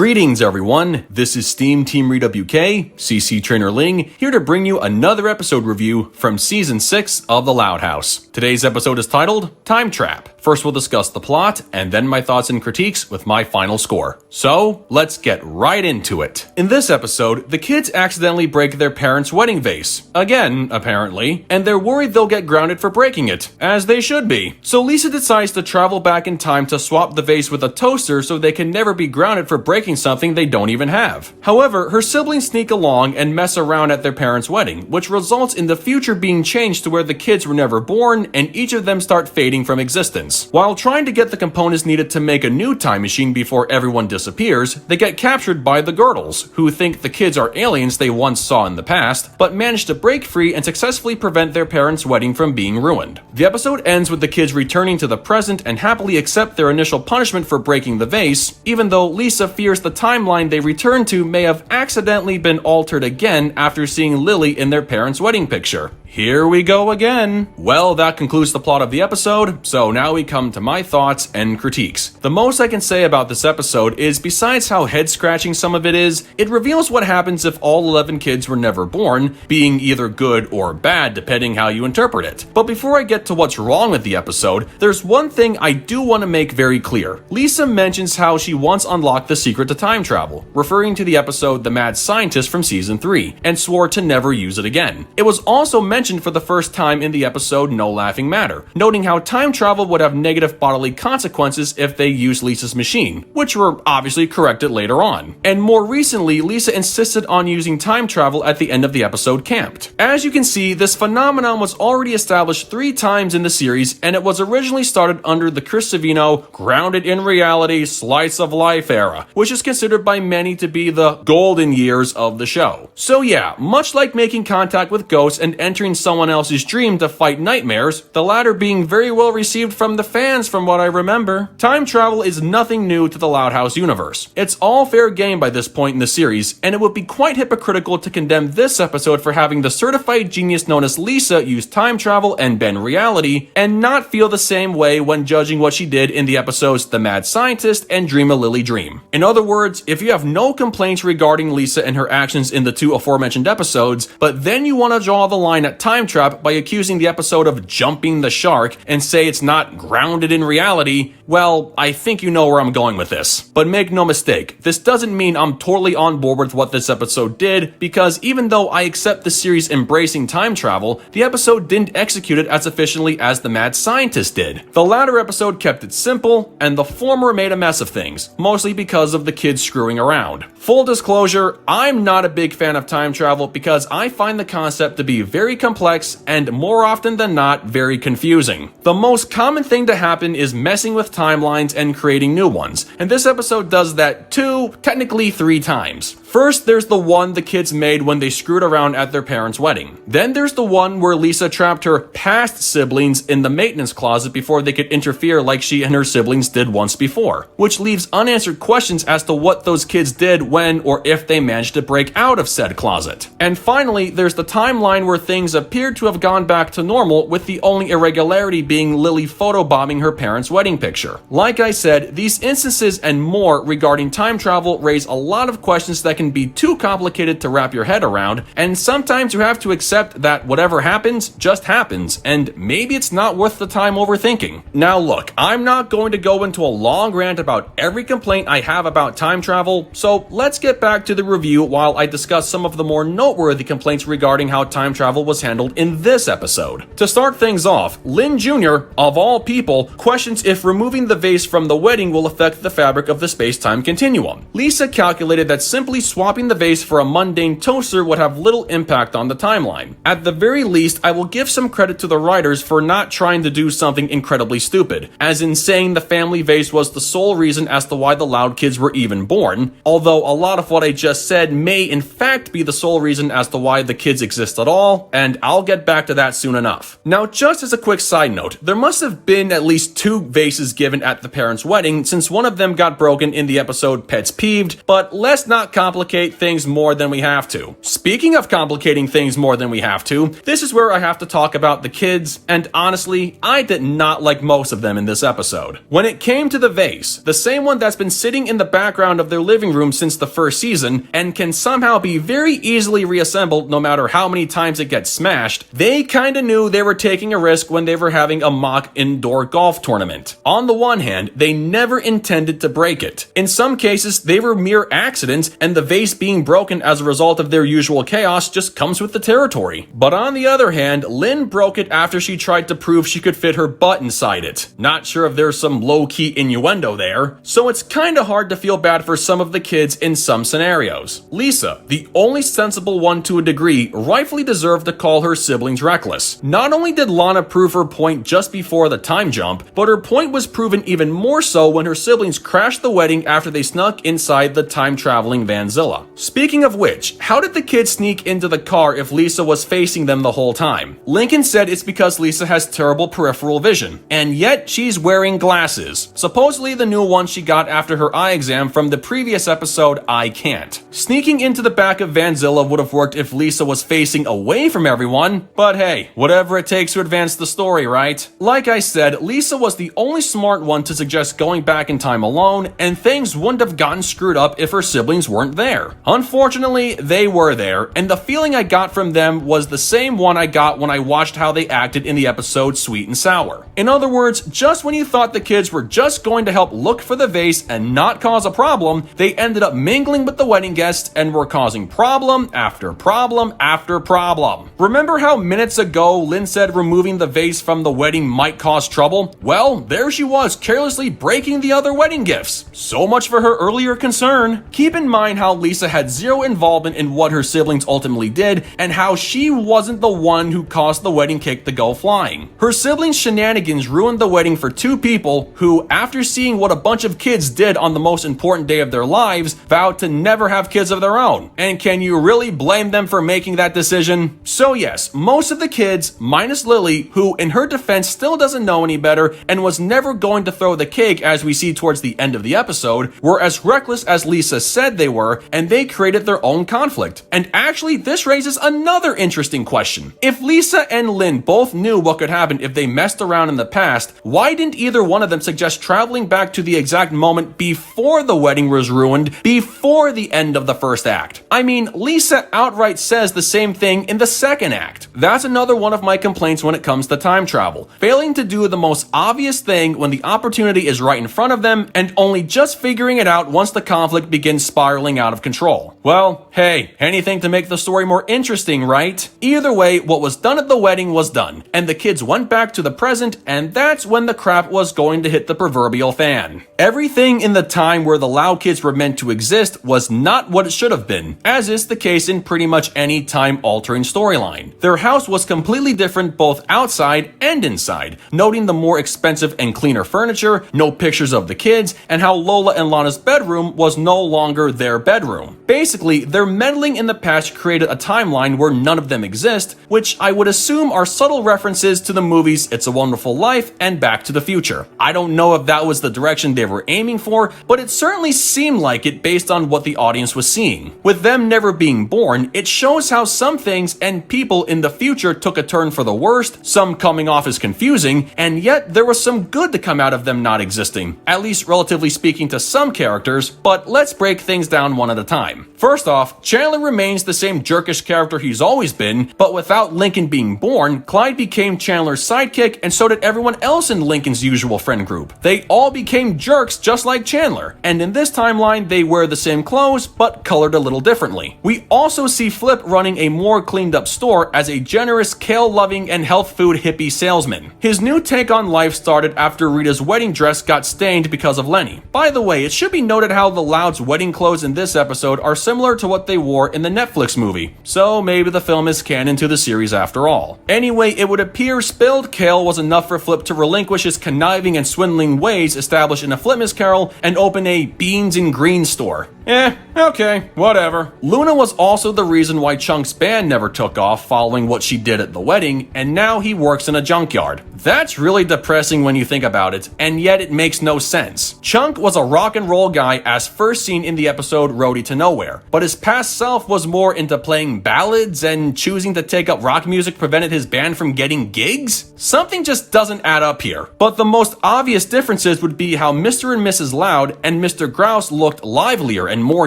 Greetings everyone, this is SteamTeamRedubUK, CC Trainor-Ling, here to bring you another episode review from Season 6 of The Loud House. Today's episode is titled Time Trap. First we'll discuss the plot, and then my thoughts and critiques with my final score. So, let's get right into it. In this episode, the kids accidentally break their parents' wedding vase. Again, apparently, and they're worried they'll get grounded for breaking it, as they should be. So Lisa decides to travel back in time to swap the vase with a toaster so they can never be grounded for breaking something they don't even have. However, her siblings sneak along and mess around at their parents' wedding, which results in the future being changed to where the kids were never born and each of them start fading from existence. While trying to get the components needed to make a new time machine before everyone disappears, they get captured by the Girdles, who think the kids are aliens they once saw in the past, but manage to break free and successfully prevent their parents' wedding from being ruined. The episode ends with the kids returning to the present and happily accept their initial punishment for breaking the vase, even though Lisa fears the timeline they return to may have accidentally been altered again after seeing Lily in their parents' wedding picture. Here we go again. Well, that concludes the plot of the episode, so now we come to my thoughts and critiques. The most I can say about this episode is, besides how head-scratching some of it is, it reveals what happens if all 11 kids were never born, being either good or bad depending how you interpret it. But before I get to what's wrong with the episode, there's one thing I do want to make very clear. Lisa mentions how she once unlocked the secret to time travel, referring to the episode The Mad Scientist from Season 3, and swore to never use it again. It was also mentioned for the first time in the episode No Laughing Matter, noting how time travel would have negative bodily consequences if they used Lisa's machine, which were obviously corrected later on. And more recently, Lisa insisted on using time travel at the end of the episode Camped. As you can see, this phenomenon was already established 3 times in the series, and it was originally started under the Chris Savino grounded in reality slice of life era, which is considered by many to be the golden years of the show. So yeah, much like making contact with ghosts and entering someone else's dream to fight nightmares, the latter being very well received from the fans from what I remember, time travel is nothing new to the Loud House universe. It's all fair game by this point in the series, and it would be quite hypocritical to condemn this episode for having the certified genius known as Lisa use time travel and bend reality, and not feel the same way when judging what she did in the episodes The Mad Scientist and Dream a Lily Dream. In other words, if you have no complaints regarding Lisa and her actions in the 2 aforementioned episodes, but then you want to draw the line at time trap by accusing the episode of jumping the shark and say it's not grounded in reality, well, I think you know where I'm going with this. But make no mistake, this doesn't mean I'm totally on board with what this episode did, because even though I accept the series embracing time travel, the episode didn't execute it as efficiently as The Mad Scientist did. The latter episode kept it simple, and the former made a mess of things, mostly because of the kids screwing around. Full disclosure, I'm not a big fan of time travel because I find the concept to be very complex and more often than not very confusing. The most common thing to happen is messing with timelines and creating new ones, and this episode does that 2, technically 3 times. First, there's the one the kids made when they screwed around at their parents' wedding. Then there's the one where Lisa trapped her past siblings in the maintenance closet before they could interfere like she and her siblings did once before, which leaves unanswered questions as to what those kids did when or if they managed to break out of said closet. And finally, there's the timeline where things appeared to have gone back to normal, with the only irregularity being Lily photobombing her parents' wedding picture. Like I said, these instances and more regarding time travel raise a lot of questions that can be too complicated to wrap your head around, and sometimes you have to accept that whatever happens just happens, and maybe it's not worth the time overthinking. Now look, I'm not going to go into a long rant about every complaint I have about time travel, so let's get back to the review while I discuss some of the more noteworthy complaints regarding how time travel was handled in this episode. To start things off, Lynn Jr., of all people, questions if removing the vase from the wedding will affect the fabric of the space-time continuum. Lisa calculated that simply swapping the vase for a mundane toaster would have little impact on the timeline. At the very least, I will give some credit to the writers for not trying to do something incredibly stupid, as in saying the family vase was the sole reason as to why the Loud kids were even born, although a lot of what I just said may in fact be the sole reason as to why the kids exist at all, and I'll get back to that soon enough. Now, just as a quick side note, there must have been at least 2 vases given at the parents' wedding, since one of them got broken in the episode Pets Peeved, but let's not complicate things more than we have to. Speaking of complicating things more than we have to, this is where I have to talk about the kids, and honestly, I did not like most of them in this episode. When it came to the vase, the same one that's been sitting in the background of their living room since the first season, and can somehow be very easily reassembled no matter how many times it gets smashed, they kinda knew they were taking a risk when they were having a mock indoor golf tournament. On the one hand, they never intended to break it. In some cases, they were mere accidents, and the vase being broken as a result of their usual chaos just comes with the territory. But on the other hand, Lynn broke it after she tried to prove she could fit her butt inside it. Not sure if there's some low-key innuendo there, so it's kinda hard to feel bad for some of the kids in some scenarios. Lisa, the only sensible one to a degree, rightfully deserved to call her siblings reckless. Not only did Lana prove her point just before the time jump, but her point was proven even more so when her siblings crashed the wedding after they snuck inside the time-traveling Vanzilla. Speaking of which, how did the kids sneak into the car if Lisa was facing them the whole time? Lincoln said it's because Lisa has terrible peripheral vision, and yet she's wearing glasses. Supposedly the new ones she got after her eye exam from the previous episode, I Can't. Sneaking into the back of Vanzilla would have worked if Lisa was facing away from everyone, but hey, whatever it takes to advance the story, right? Like I said, Lisa was the only smart one to suggest going back in time alone, and things wouldn't have gotten screwed up if her siblings weren't there. Unfortunately, they were there, and the feeling I got from them was the same one I got when I watched how they acted in the episode Sweet and Sour. In other words, just when you thought the kids were just going to help look for the vase and not cause a problem, they ended up mingling with the wedding guests and were causing problem after problem after problem. Remember how minutes ago Lynn said removing the vase from the wedding might cause trouble? Well, there she was, carelessly breaking the other wedding gifts. So much for her earlier concern. Keep in mind how Lisa had zero involvement in what her siblings ultimately did, and how she wasn't the one who caused the wedding cake to go flying. Her siblings' shenanigans ruined the wedding for 2 people who, after seeing what a bunch of kids did on the most important day of their lives, vowed to never have kids of their own. And can you really blame them for making that decision? So yes, most of the kids, minus Lily, who in her defense still doesn't know any better and was never going to throw the cake as we see towards the end of the episode, were as reckless as Lisa said they were, and they created their own conflict. And actually, this raises another interesting question. If Lisa and Lynn both knew what could happen if they messed around in the past, why didn't either one of them suggest traveling back to the exact moment before the wedding was ruined, before the end of the first act? I mean, Lisa outright says the same thing in the second act. That's another one of my complaints when it comes to time travel. Failing to do the most obvious thing when the opportunity is right in front of them, and only just figuring it out once the conflict begins spiraling out of control. Well, hey, anything to make the story more interesting, right? Either way, what was done at the wedding was done, and the kids went back to the present, and that's when the crap was going to hit the proverbial fan. Everything in the time where the Loud Kids were meant to exist was not what it should have been, as is the case in pretty much any time-altering storyline. Their house was completely different both outside and inside, noting the more expensive and cleaner furniture, no pictures of the kids, and how Lola and Lana's bedroom was no longer their bedroom. Basically, their meddling in the past created a timeline where none of them exist, which I would assume are subtle references to the movies It's a Wonderful Life and Back to the Future. I don't know if that was the direction they were aiming for, but it certainly seemed like it based on what the audience was seeing. With them never being born, it shows how some things and people in the future took a turn for the worst, some coming off as confusing, and yet there was some good to come out of them not existing, at least relatively speaking to some characters, but let's break things down one at a time. First off, Chandler remains the same jerkish character he's always been, but without Lincoln being born, Clyde became Chandler's sidekick, and so did everyone else in Lincoln's usual friend group. They all became jerks just like Chandler, and in this timeline they wear the same clothes, but colored a little differently. We also see Flip running a more cleaned up store as a generous, kale-loving, and health food hippie salesman. His new take on life started after Rita's wedding dress got stained because of Lenny. By the way, it should be noted how the Loud's wedding clothes in this episode are similar to what they wore in the Netflix movie, so maybe the film is canon to the series after all. Anyway, it would appear spilled kale was enough for Flip to relinquish his conniving and swindling ways established in A Flipmas Carol and open a beans and greens store. Okay, whatever. Luna was also the reason why Chunk's band never took off following what she did at the wedding, and now he works in a junkyard. That's really depressing when you think about it, and yet it makes no sense. Chunk was a rock and roll guy as first seen in the episode Roadie to Nowhere, but his past self was more into playing ballads, and choosing to take up rock music prevented his band from getting gigs? Something just doesn't add up here. But the most obvious differences would be how Mr. and Mrs. Loud and Mr. Grouse looked livelier and more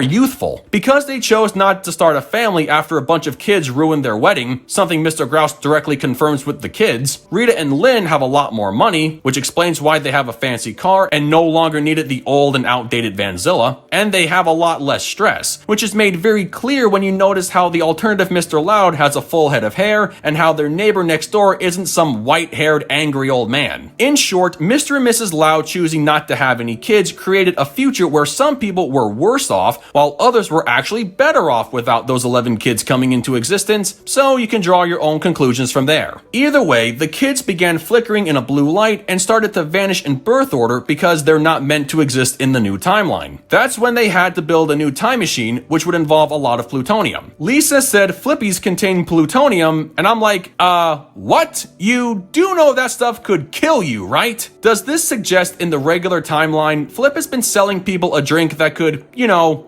youthful. Because they chose not to start a family after a bunch of kids ruined their wedding, something Mr. Grouse directly confirms with the kids, Rita and Lynn have a lot more money, which explains why they have a fancy car and no longer needed the old and outdated Vanzilla, and they have a lot less stress, which is made very clear when you notice how the alternative Mr. Loud has a full head of hair and how their neighbor next door isn't some white-haired angry old man. In short, Mr. and Mrs. Loud choosing not to have any kids created a future where some people were worse off while others were actually better off without those 11 kids coming into existence, so you can draw your own conclusions from there. Either way, the kids began flickering in a blue light and started to vanish in birth order because they're not meant to exist in the new timeline. That's when they had to build a new time machine, which would involve a lot of plutonium. Lisa said Flippies contain plutonium, and I'm like, what? You do know that stuff could kill you, right? Does this suggest in the regular timeline, Flip has been selling people a drink that could,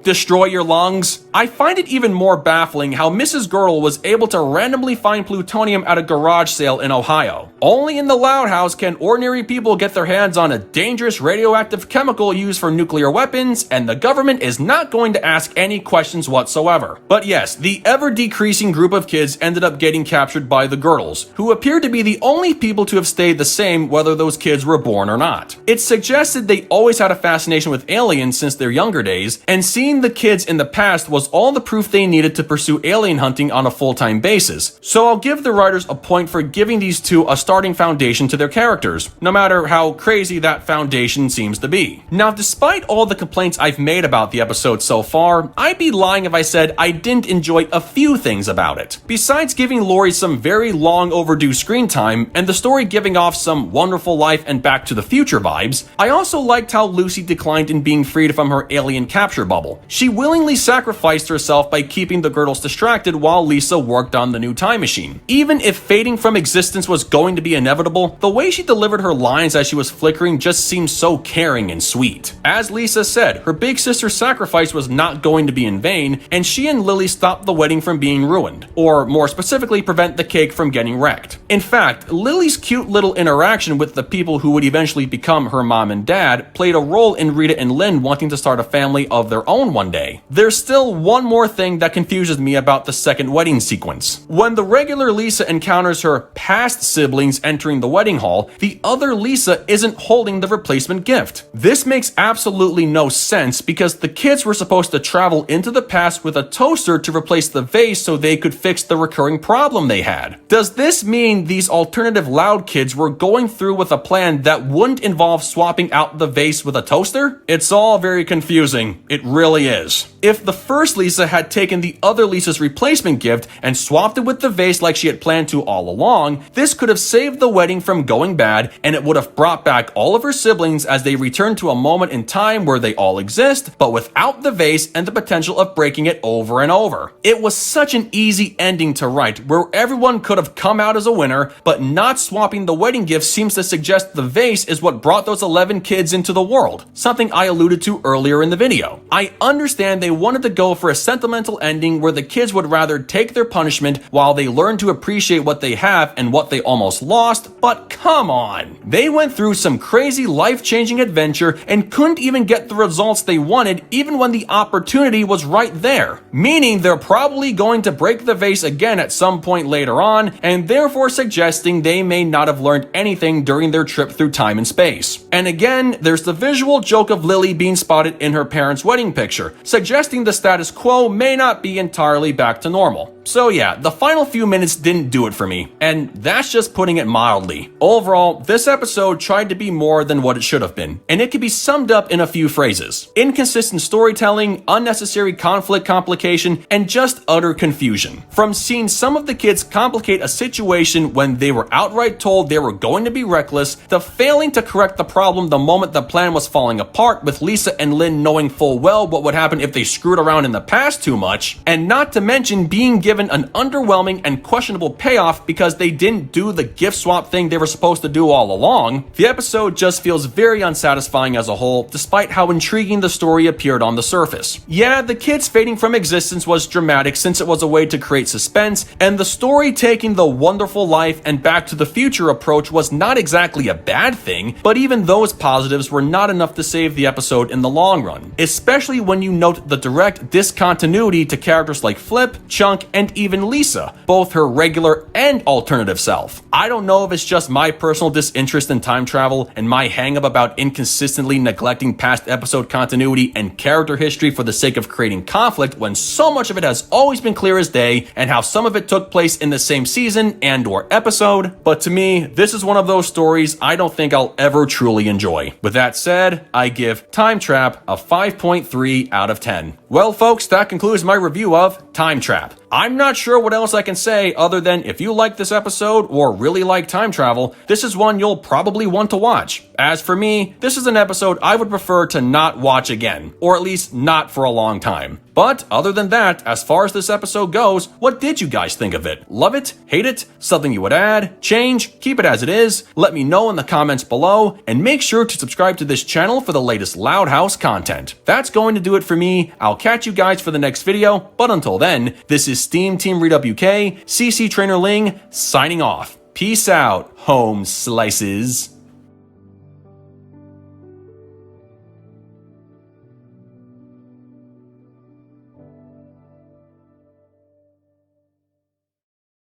destroy your lungs? I find it even more baffling how Mrs. Girdle was able to randomly find plutonium at a garage sale in Ohio. Only in the Loud House can ordinary people get their hands on a dangerous radioactive chemical used for nuclear weapons, and the government is not going to ask any questions whatsoever. But yes, the ever-decreasing group of kids ended up getting captured by the Girdles, who appear to be the only people to have stayed the same whether those kids were born or not. It suggested they always had a fascination with aliens since their younger days, and seeing the kids in the past was all the proof they needed to pursue alien hunting on a full-time basis. So I'll give the writers a point for giving these two a starting foundation to their characters, no matter how crazy that foundation seems to be. Now, despite all the complaints I've made about the episode so far, I'd be lying if I said I didn't enjoy a few things about it. Besides giving Lori some very long overdue screen time, and the story giving off some Wonderful Life and Back to the Future vibes, I also liked how Lucy declined in being freed from her alien capture bubble. She willingly sacrificed herself by keeping the Girdles distracted while Lisa worked on the new time machine. Even if fading from existence was going to be inevitable, the way she delivered her lines as she was flickering just seemed so caring and sweet. As Lisa said, her big sister's sacrifice was not going to be in vain, and she and Lily stopped the wedding from being ruined, or more specifically, prevent the cake from getting wrecked. In fact, Lily's cute little interaction with the people who would eventually become her mom and dad played a role in Rita and Lynn wanting to start a family of their own one day. There's still one more thing that confuses me about the second wedding sequence. When the regular Lisa encounters her past siblings entering the wedding hall, the other Lisa isn't holding the replacement gift. This makes absolutely no sense because the kids were supposed to travel into the past with a toaster to replace the vase so they could fix the recurring problem they had. Does this mean these alternative Loud kids were going through with a plan that wouldn't involve swapping out the vase with a toaster? It's all very confusing. It really is. If the first Lisa had taken the other Lisa's replacement gift and swapped it with the vase like she had planned to all along, this could have saved the wedding from going bad, and it would have brought back all of her siblings as they return to a moment in time where they all exist, but without the vase and the potential of breaking it over and over. It was such an easy ending to write, where everyone could have come out as a winner, but not swapping the wedding gift seems to suggest the vase is what brought those 11 kids into the world, something I alluded to earlier in the video. I understand they wanted to go for a sentimental ending where the kids would rather take their punishment while they learn to appreciate what they have and what they almost lost, but come on. They went through some crazy life-changing adventure and couldn't even get the results they wanted even when the opportunity was right there, meaning they're probably going to break the vase again at some point later on, and therefore suggesting they may not have learned anything during their trip through time and space. And again, there's the visual joke of Lily being spotted in her parents' wedding picture, suggesting the status quo may not be entirely back to normal. So yeah, the final few minutes didn't do it for me, and that's just putting it mildly. solidly. Overall, this episode tried to be more than what it should have been, and it can be summed up in a few phrases: inconsistent storytelling, unnecessary conflict complication, and just utter confusion. From seeing some of the kids complicate a situation when they were outright told they were going to be reckless, to failing to correct the problem the moment the plan was falling apart, with Lisa and Lynn knowing full well what would happen if they screwed around in the past too much, and not to mention being given an underwhelming and questionable payoff because they didn't do the gift swap thing they were supposed to do all along. The episode just feels very unsatisfying as a whole, despite how intriguing the story appeared on the surface. Yeah, the kids fading from existence was dramatic since it was a way to create suspense, and the story taking the Wonderful Life and Back to the Future approach was not exactly a bad thing, but even those positives were not enough to save the episode in the long run, especially when you note the direct discontinuity to characters like Flip, Chunk, and even Lisa, both her regular and alternative self. I don't know if it's just my personal disinterest in time travel and my hang-up about inconsistently neglecting past episode continuity and character history for the sake of creating conflict when so much of it has always been clear as day, and how some of it took place in the same season and or episode, but to me, this is one of those stories I don't think I'll ever truly enjoy. With that said, I give Time Trap a 5.3 out of 10. Well folks, that concludes my review of Time Trap. I'm not sure what else I can say other than if you like this episode or really like time travel, this is one you'll probably want to watch. As for me, this is an episode I would prefer to not watch again, or at least not for a long time. But other than that, as far as this episode goes, what did you guys think of it? Love it? Hate it? Something you would add? Change? Keep it as it is? Let me know in the comments below, and make sure to subscribe to this channel for the latest Loud House content. That's going to do it for me. I'll catch you guys for the next video, but until then, this is SteamTeamRedubUK, CC Trainor-Ling, signing off. Peace out, home slices.